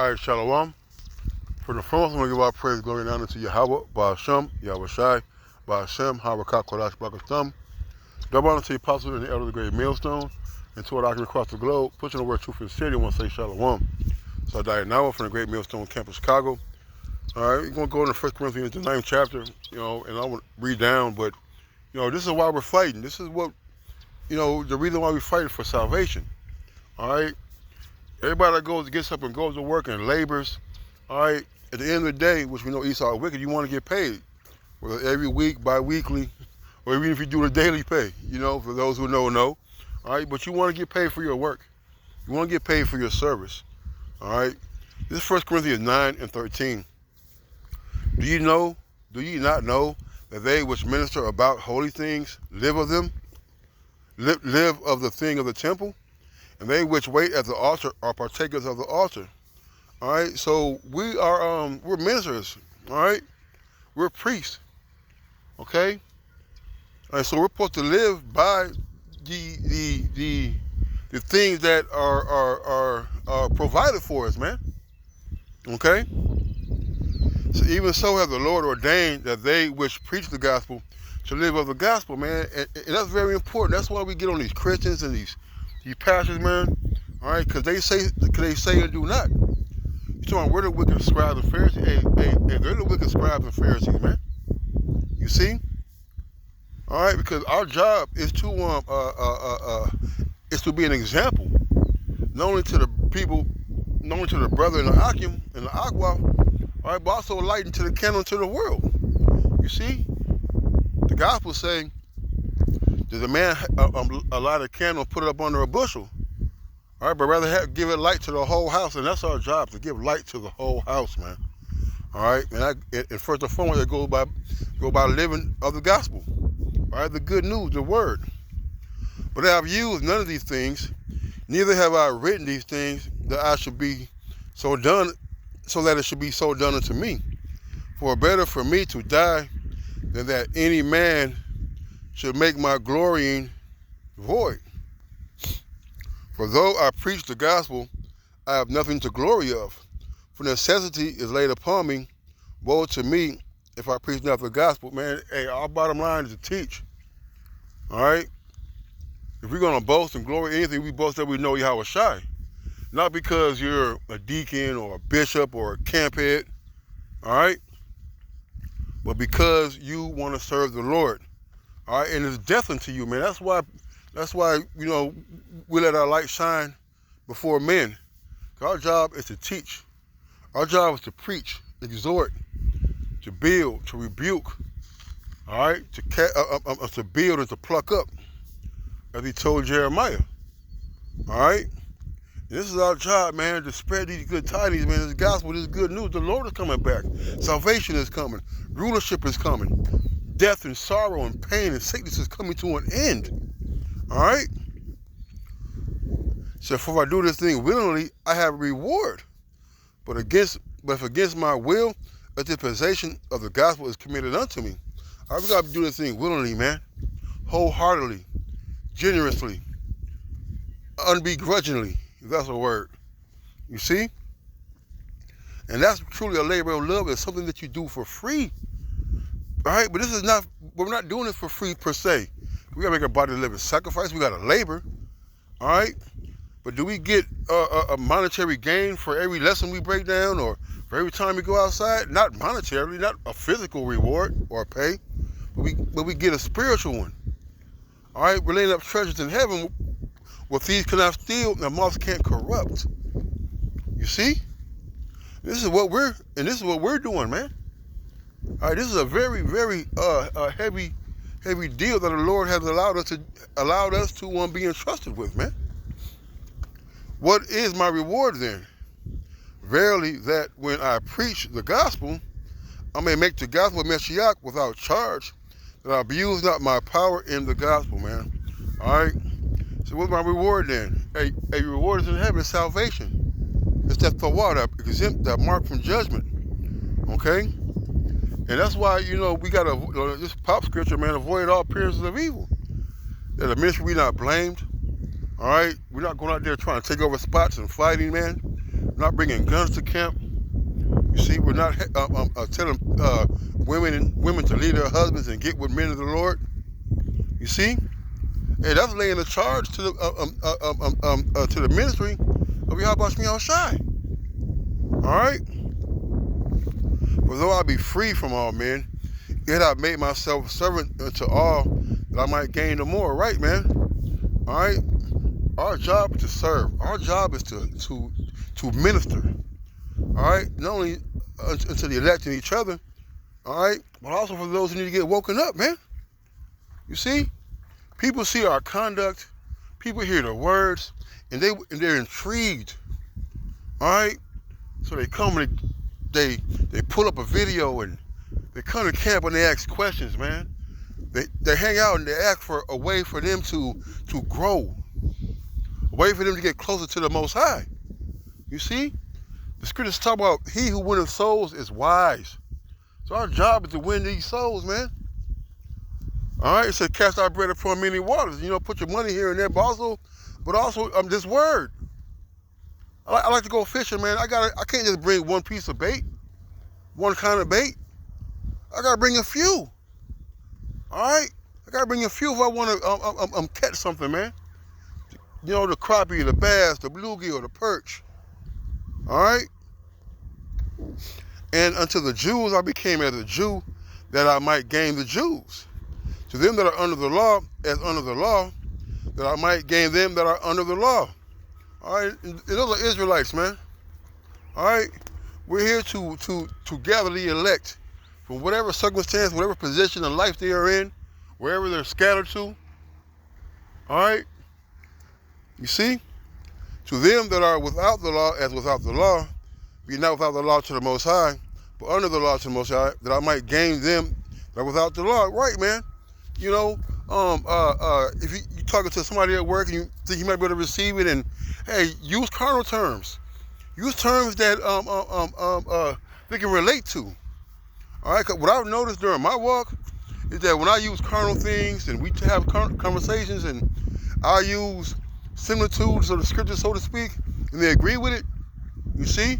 All right, Shalom. For the first, I'm going to give our praise, glory, and honor to Yahweh, Ba'ashem, Yahweh Shai, Ba'ashem, Harakah, Kodash, Bakatham. Double honor to the apostle and the elder of the great millstone, and to our doctrine across the globe, pushing the word truth in the city. I want to say Shalom. So I died now from the great millstone campus, Chicago. All right, we're going to go into 1 Corinthians, the 9th chapter, and I want to read down, but, this is why we're fighting. This is what, the reason why we're fighting for salvation. All right? Everybody that gets up and goes to work and labors, all right, at the end of the day, which we know Esau is wicked, you want to get paid. Whether every week, bi-weekly, or even if you do the daily pay, for those who know. All right, but you want to get paid for your work. You want to get paid for your service. All right? This is 1 Corinthians 9 and 13. Do ye not know that they which minister about holy things live of them, live of the thing of the temple? And they which wait at the altar are partakers of the altar. All right, so we're ministers. All right, we're priests. Okay, all right, so we're supposed to live by the things that are provided for us, man. Okay, so even so have the Lord ordained that they which preach the gospel should live of the gospel, man, and that's very important. That's why we get on these Christians and these pastors, man, all right, because they say and do not. You talking about we're the wicked scribes and Pharisees? Hey, they're the wicked scribes and Pharisees, man. You see? All right, because our job is to be an example, not only to the people, not only to the brother in the Akim and the Aqua, all right, but also a light into the candle to the world. You see? The gospel saying, does a man light a candle and put it up under a bushel? All right, but rather give it light to the whole house, and that's our job, to give light to the whole house, man. All right, and first and foremost, it go by living of the gospel. All right, the good news, the word. But I have used none of these things, neither have I written these things that I should be so done, so that it should be so done unto me. For better for me to die than that any man should make my glorying void. For though I preach the gospel, I have nothing to glory of. For necessity is laid upon me. Woe to me if I preach not the gospel. Man, hey, our bottom line is to teach. All right? If we're going to boast and glory anything, we boast that we know Yahweh Shai. Not because you're a deacon or a bishop or a camp head. All right? But because you want to serve the Lord. All right, and it's death unto you, man. That's why, we let our light shine before men. Our job is to teach. Our job is to preach, exhort, to build, to rebuke. All right, to build and to pluck up, as he told Jeremiah. All right, and this is our job, man, to spread these good tidings, man. This gospel, this good news. The Lord is coming back. Salvation is coming. Rulership is coming. Death and sorrow and pain and sickness is coming to an end. All right? So if I do this thing willingly, I have a reward. But if against my will, a dispensation of the gospel is committed unto me. All right, we got to do this thing willingly, man. Wholeheartedly, generously, unbegrudgingly, if that's a word. You see? And that's truly a labor of love. It's something that you do for free. All right, but we're not doing it for free per se. We gotta make our body a living sacrifice. We gotta labor. All right, but do we get a monetary gain for every lesson we break down or for every time we go outside? Not monetarily, not a physical reward or pay, but we get a spiritual one. All right, we're laying up treasures in heaven where thieves cannot steal and moths can't corrupt. You see, this is what we're doing, man. All right, this is a very, very heavy deal that the Lord has allowed us to be entrusted with, man. What is my reward then? Verily, that when I preach the gospel, I may make the gospel of Mashiach without charge, that I abuse not my power in the gospel, man. All right. So what's my reward then? A reward is in heaven, salvation. It's that tawad, that exempt, that mark from judgment. Okay. And that's why, we got to, this pop scripture, man, avoid all appearances of evil. That the ministry, we not blamed. All right? We're not going out there trying to take over spots and fighting, man. We're not bringing guns to camp. You see, we're not telling women to leave their husbands and get with men of the Lord. You see, hey, that's laying a charge to the ministry of Yahweh Shmi Yahushai. All right. For though I be free from all men, yet I made myself servant unto all, that I might gain the more. Right, man. All right. Our job is to serve. Our job is to minister. All right. Not only unto the elect and each other. All right. But also for those who need to get woken up, man. You see, people see our conduct. People hear the words, and they're intrigued. All right. So they come and they pull up a video and they come to camp and they ask questions, man. They hang out and they ask for a way for them to grow, a way for them to get closer to the Most High. You see, the scriptures talk about he who winneth souls is wise. So our job is to win these souls, man. All right, it says cast our bread upon many waters. You know, put your money here and there, but also this word. I like to go fishing, man. I can't just bring one piece of bait, one kind of bait. I gotta bring a few. All right, I gotta bring a few if I want to catch something, man. You know, the crappie, the bass, the bluegill, or the perch. All right. And unto the Jews I became as a Jew, that I might gain the Jews. To them that are under the law, as under the law, that I might gain them that are under the law. All right, and those are Israelites, man. All right, we're here to gather the elect from whatever circumstance, whatever position in life they are in, wherever they're scattered to. All right, you see, to them that are without the law, as without the law, be not without the law to the Most High, but under the law to the Most High, that I might gain them that are without the law. Right, man. You know, if you're talking to somebody at work and you think you might be able to receive it, and hey, use carnal terms. Use terms that they can relate to. All right, 'cause what I've noticed during my walk is that when I use carnal things and we have conversations and I use similitudes of the scriptures, so to speak, and they agree with it, you see,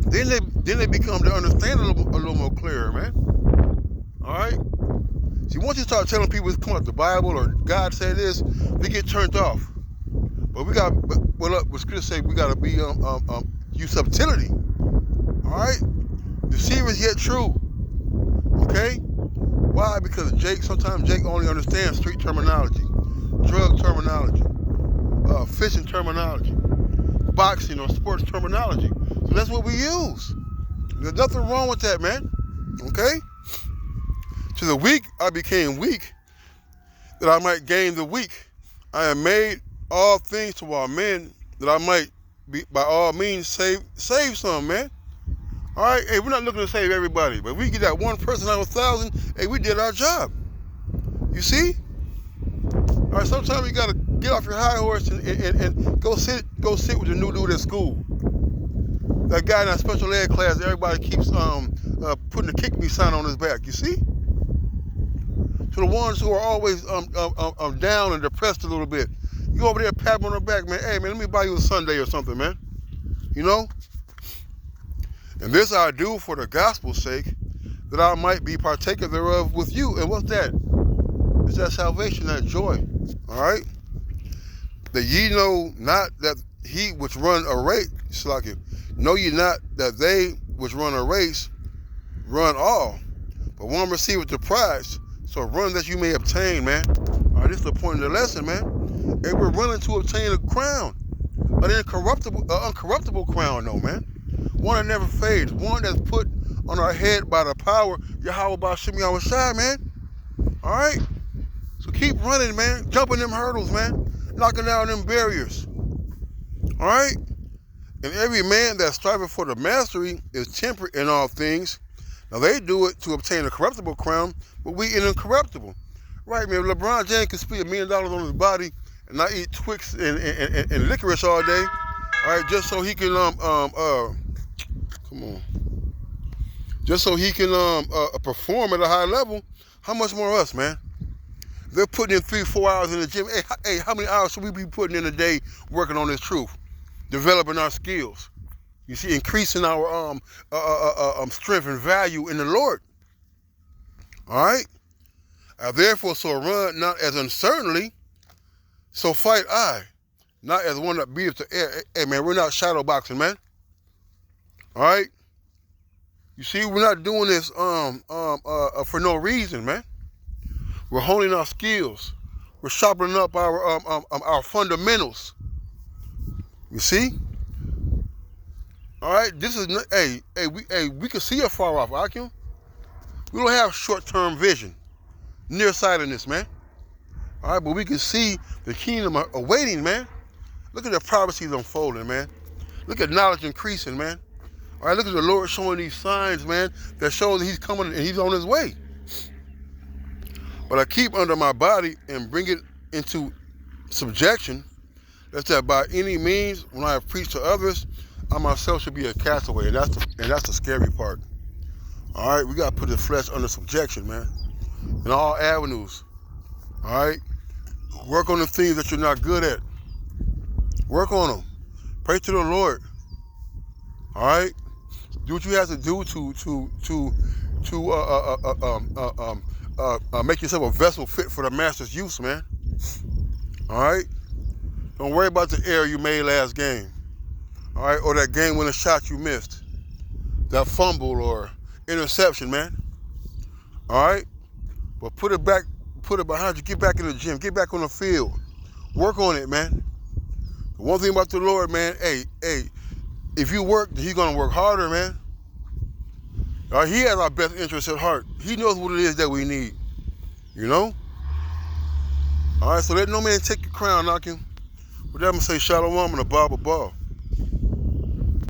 then they become to understand a little more clearer, man. All right. See, once you start telling people it's come out the Bible or God said this, they get turned off. But what scripture say, we got to be use subtlety. All right, deceivers yet true. Okay, why? Because sometimes Jake only understands street terminology, drug terminology, fishing terminology, boxing or sports terminology. So that's what we use. There's nothing wrong with that, man. Okay. To the weak I became weak, that I might gain the weak. I am made all things to all men, that I might be by all means save some, man. All right, hey, we're not looking to save everybody, but if we get that one person out of 1,000, hey, we did our job. You see? All right, sometimes you gotta get off your high horse and go sit with the new dude at school. That guy in that special ed class, everybody keeps putting a kick me sign on his back. You see? To the ones who are always down and depressed a little bit, you go over there, pat them on the back, man. Hey, man, let me buy you a sundae or something, man. You know? And this I do for the gospel's sake, that I might be partaker thereof with you. And what's that? It's that salvation, that joy. All right? That ye know not that he which run a race, know ye not that they which run a race run all, but one receiveth the prize. So run that you may obtain, man. All right, this is the point of the lesson, man. And we're running to obtain a crown, an uncorruptible crown, though, man. One that never fades, one that's put on our head by the power Yahweh B'Shem Yahushai, man. All right. So keep running, man. Jumping them hurdles, man. Knocking down them barriers. All right. And every man that striveth for the mastery is temperate in all things. Now they do it to obtain a corruptible crown, but we in incorruptible. Right, man. LeBron James can spend $1 million on his body and not eat Twix and licorice all day. All right, just so he can just so he can perform at a high level. How much more us, man? They're putting in 3-4 hours in the gym. Hey, how many hours should we be putting in a day working on this truth, developing our skills? You see, increasing our strength and value in the Lord. All right? Therefore, so run not as uncertainly, so fight I, not as one that beateth the air. Hey, man, we're not shadow boxing, man. All right? You see, we're not doing this for no reason, man. We're honing our skills. We're sharpening up our fundamentals. You see? All right, this is we can see it far off, Akim. We don't have short-term vision, nearsightedness, man. All right, but we can see the kingdom awaiting, man. Look at the prophecies unfolding, man. Look at knowledge increasing, man. All right, look at the Lord showing these signs, man, that show that he's coming and he's on his way. But I keep under my body and bring it into subjection, that by any means, when I have preached to others, I myself should be a castaway, and that's the scary part. All right, we gotta put the flesh under subjection, man, in all avenues. All right, work on the things that you're not good at. Work on them. Pray to the Lord. All right, do what you have to do to make yourself a vessel fit for the master's use, man. All right, don't worry about the error you made last game. All right, or that game-winning shot you missed, that fumble or interception, man. All right, but put it behind you. Get back in the gym. Get back on the field. Work on it, man. The one thing about the Lord, man, hey, if you work, he's gonna work harder, man. All right, he has our best interests at heart. He knows what it is that we need, you know? All right, so let no man take your crown, knocking. With that, I'm gonna say shalom and a Bible ball.